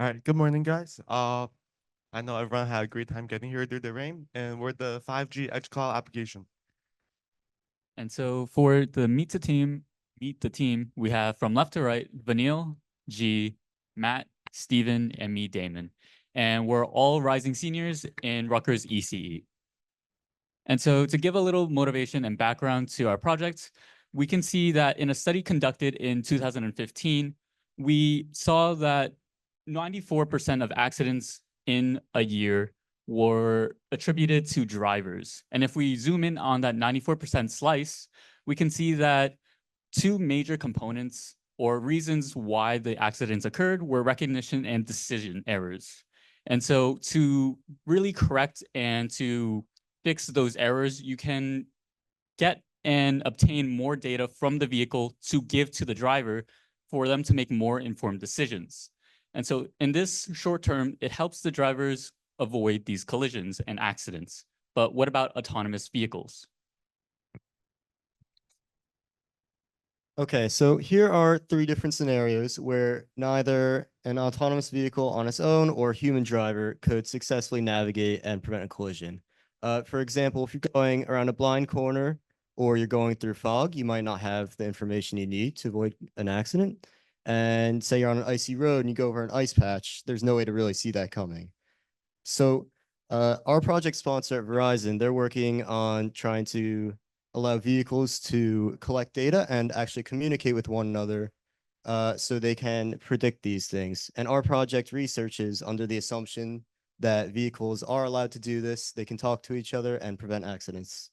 All right, good morning, guys. I know everyone had a great time getting here through the rain, and we're the 5G Edge Cloud application. And so for the meet the team, we have from left to right, Vineal, G, Matt, Steven, and me, Damon. And we're all rising seniors in Rutgers ECE. And so to give a little motivation and background to our project, we can see that in a study conducted in 2015, we saw that 94% of accidents in a year were attributed to drivers. And if we zoom in on that 94% slice, we can see that two major components or reasons why the accidents occurred were recognition and decision errors. And so to really correct and to fix those errors, you can get and obtain more data from the vehicle to give to the driver for them to make more informed decisions. And so in this short term, it helps the drivers avoid these collisions and accidents. But what about autonomous vehicles? Okay, so here are three different scenarios where neither an autonomous vehicle on its own or human driver could successfully navigate and prevent a collision. For example, if you're going around a blind corner or you're going through fog, you might not have the information you need to avoid an accident. And say you're on an icy road and you go over an ice patch, there's no way to really see that coming. So our project sponsor at Verizon, they're working on trying to allow vehicles to collect data and actually communicate with one another so they can predict these things. And our project researches under the assumption that vehicles are allowed to do this. They can talk to each other and prevent accidents.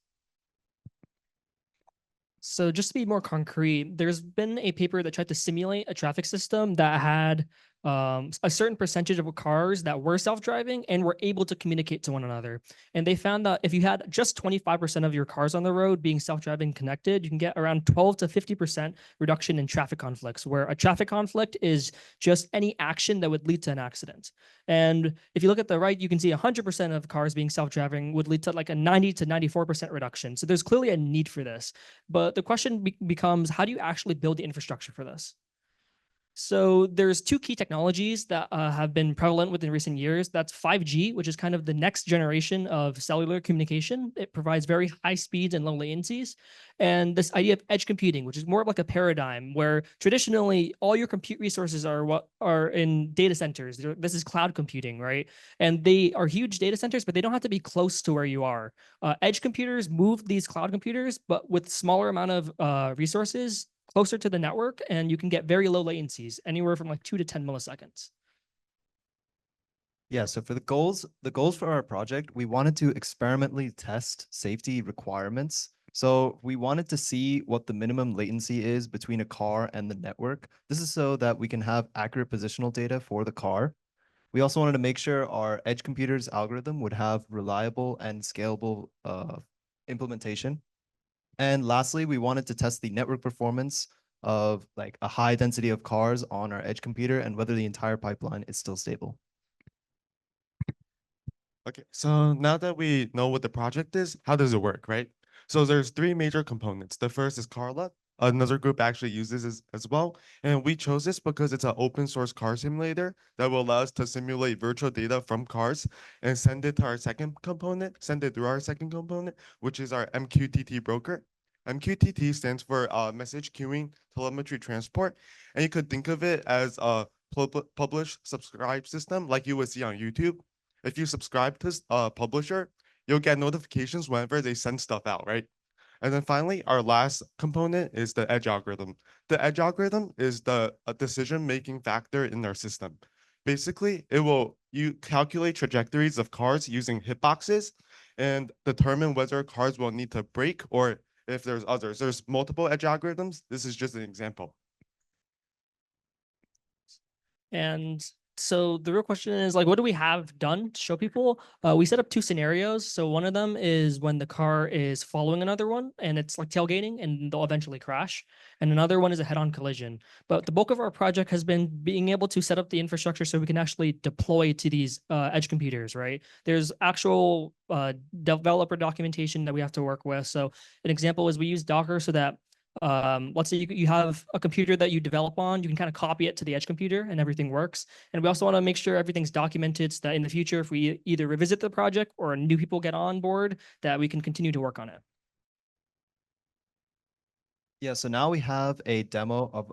So just to be more concrete, there's been a paper that tried to simulate a traffic system that had a certain percentage of cars that were self-driving and were able to communicate to one another. And they found that if you had just 25% of your cars on the road being self-driving connected, you can get around 12 to 50% reduction in traffic conflicts, where a traffic conflict is just any action that would lead to an accident. And if you look at the right, you can see 100% of cars being self-driving would lead to like a 90 to 94% reduction. So there's clearly a need for this. But the question becomes, how do you actually build the infrastructure for this? So there's two key technologies that have been prevalent within recent years. That's 5G, which is kind of the next generation of cellular communication. It provides very high speeds and low latencies. And this idea of edge computing, which is more of like a paradigm where traditionally all your compute resources are what are in data centers. This is cloud computing, right? And they are huge data centers, but they don't have to be close to where you are. Edge computers move these cloud computers, but with smaller amount of resources closer to the network, and you can get very low latencies, anywhere from like 2 to 10 milliseconds. Yeah, so for the goals for our project, we wanted to experimentally test safety requirements. So we wanted to see what the minimum latency is between a car and the network. This is so that we can have accurate positional data for the car. We also wanted to make sure our edge computer's algorithm would have reliable and scalable implementation. And lastly, we wanted to test the network performance of like a high density of cars on our edge computer and whether the entire pipeline is still stable. Okay, so now that we know what the project is, how does it work, right? So there's three major components. The first is Carla. Another group actually uses this as well. And we chose this because it's an open source car simulator that will allow us to simulate virtual data from cars and send it to our second component, send it through our second component, which is our MQTT broker. MQTT stands for message queuing telemetry transport. And you could think of it as a publish subscribe system like you would see on YouTube. If you subscribe to a publisher, you'll get notifications whenever they send stuff out, right? And then finally, our last component is the edge algorithm. The edge algorithm is the decision-making factor in our system. Basically, you calculate trajectories of cars using hitboxes and determine whether cars will need to brake or if there's others. There's multiple edge algorithms. This is just an example. And so the real question is like, what do we have done to show people? We set up two scenarios. So one of them is when the car is following another one and it's like tailgating and they'll eventually crash. And another one is a head-on collision. But the bulk of our project has been being able to set up the infrastructure so we can actually deploy to these edge computers, right? There's actual developer documentation that we have to work with. So an example is we use Docker so that Let's say you have a computer that you develop on, you can kind of copy it to the edge computer and everything works. And we also want to make sure everything's documented so that in the future, if we either revisit the project or new people get on board, that we can continue to work on it. Yeah, so now we have a demo of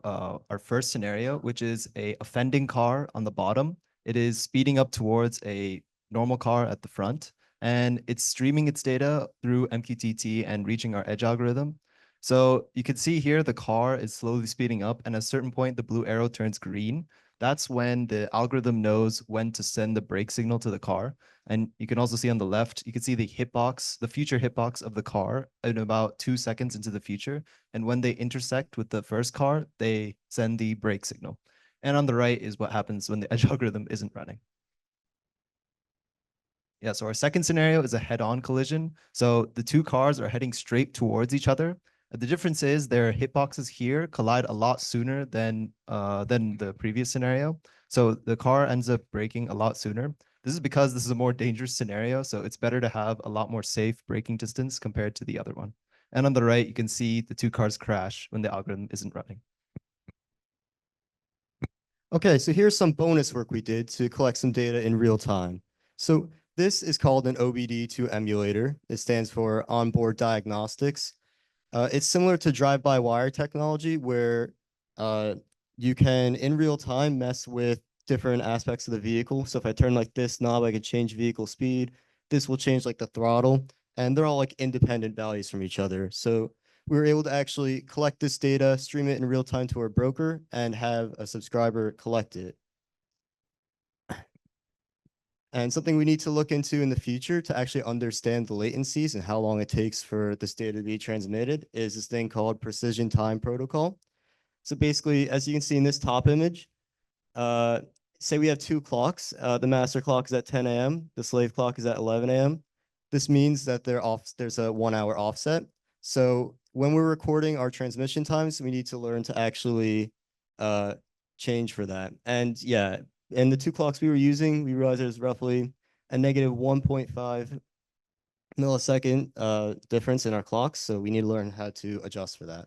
our first scenario, which is a offending car on the bottom. It is speeding up towards a normal car at the front, and it's streaming its data through MQTT and reaching our edge algorithm. So you can see here the car is slowly speeding up, and at a certain point, the blue arrow turns green. That's when the algorithm knows when to send the brake signal to the car. And you can also see on the left, you can see the hitbox, the future hitbox of the car in about 2 seconds into the future. And when they intersect with the first car, they send the brake signal. And on the right is what happens when the edge algorithm isn't running. Yeah, so our second scenario is a head-on collision. So the two cars are heading straight towards each other. The difference is their hitboxes here collide a lot sooner than the previous scenario. So the car ends up braking a lot sooner. This is because this is a more dangerous scenario, so it's better to have a lot more safe braking distance compared to the other one. And on the right, you can see the two cars crash when the algorithm isn't running. Okay, so here's some bonus work we did to collect some data in real time. So this is called an OBD2 emulator. It stands for onboard diagnostics. It's similar to drive-by-wire technology where you can, in real time, mess with different aspects of the vehicle. So if I turn like this knob, I could change vehicle speed. This will change like the throttle, and they're all like independent values from each other. So we were able to actually collect this data, stream it in real time to our broker, and have a subscriber collect it. And something we need to look into in the future to actually understand the latencies and how long it takes for this data to be transmitted is this thing called precision time protocol. So basically, as you can see in this top image, say we have two clocks. The master clock is at 10 a.m. The slave clock is at 11 a.m. This means that there's a 1 hour offset. So when we're recording our transmission times, we need to learn to actually change for that. And yeah, and the two clocks we were using, we realized there's roughly a negative 1.5 millisecond difference in our clocks. So we need to learn how to adjust for that.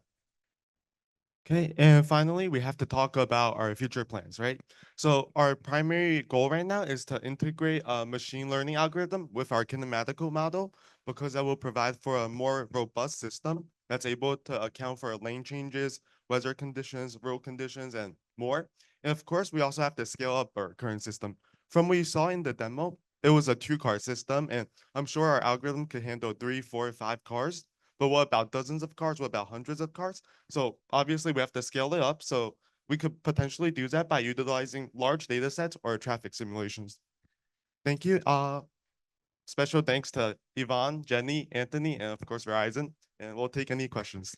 Okay, and finally, we have to talk about our future plans, right? So our primary goal right now is to integrate a machine learning algorithm with our kinematical model because that will provide for a more robust system that's able to account for lane changes, weather conditions, road conditions, and more. And of course, we also have to scale up our current system. From what you saw in the demo, it was a two-car system, and I'm sure our algorithm could handle 3, 4, 5 cars. But what about dozens of cars? What about hundreds of cars? So obviously we have to scale it up. So we could potentially do that by utilizing large data sets or traffic simulations. Thank you. Special thanks to Yvonne, Jenny, Anthony, and of course Verizon. And we'll take any questions.